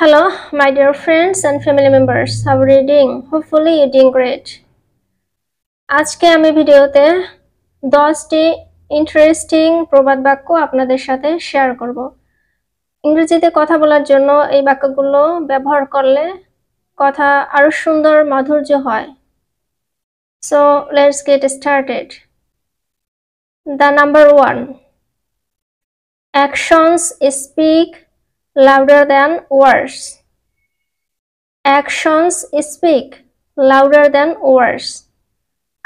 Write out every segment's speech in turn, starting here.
Hello, my dear friends and family members. How are you doing? Hopefully you're doing great. আজকে আমি ভিডিওতে 10টি interesting প্রবাদ বাক্য আপনাদের সাথে শেয়ার করব। ইংরেজিতে কথা বলার জন্য এই বাক্যগুলো ব্যবহার করলে কথা আরো সুন্দর মাধুর্য হয়। So let's get started. The number 1. Actions speak louder than words. Actions speak louder than words.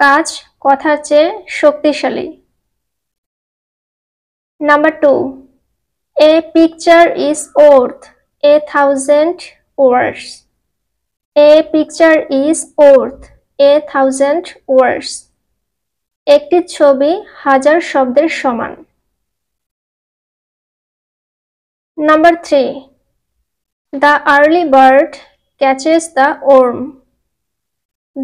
কাজ কথার চেয়ে শক্তিশালী। Number 2. A picture is worth 1,000 words. A picture is worth 1,000 words. একটি ছবি 1000 শব্দের সমান। Number 3. The early bird catches the worm.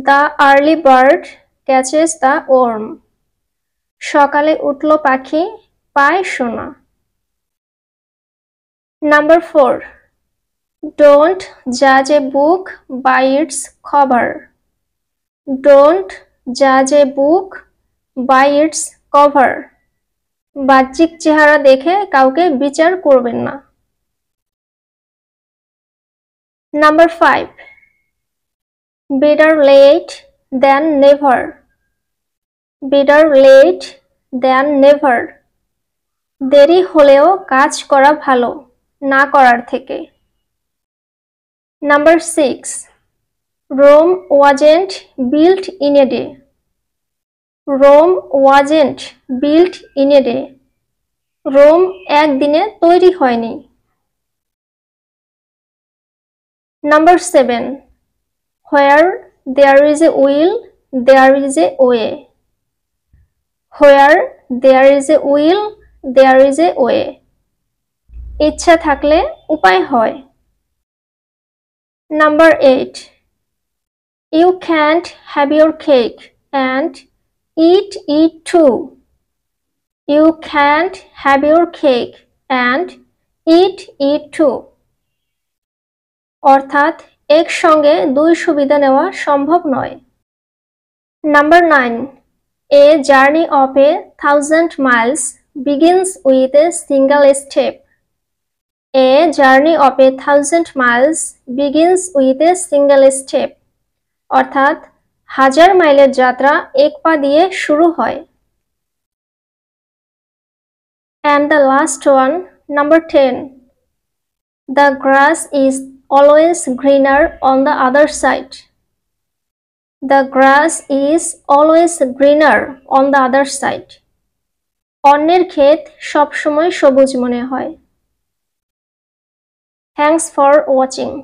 The early bird catches the worm. সকালে উঠলো পাখি পায় সোনা। Number 4. Don't judge a book by its cover. Don't judge a book by its cover. বাহ্যিক চেহারা দেখে কাউকে বিচার করবেন না। Number 5. Better late than never. Better late than never. দেরি হলেও কাজ করা ভালো না করার থেকে। Number 6. Rome wasn't built in a day. Rome wasn't built in a day. Rome একদিনে তৈরি হয়নি। Number 7. Where there is a will, there is a way. Where there is a will, there is a way. ইচ্ছা থাকলে উপায় হয়। Number 8. You can't have your cake and eat it too. You can't have your cake and eat it too. অর্থাৎ একসঙ্গে দুই সুবিধা নেওয়া সম্ভব নয়। Number 9. A journey of 1,000 miles begins with a single step. A journey of 1,000 miles begins with a single step. অর্থাৎ 1000 মাইলের যাত্রা এক পা দিয়ে শুরু হয়। And the last one, number 10. The grass is always greener on the other side. The grass is always greener on the other side. অন্যের ক্ষেত সবসময় সবুজ মনে হয়। Thanks for watching.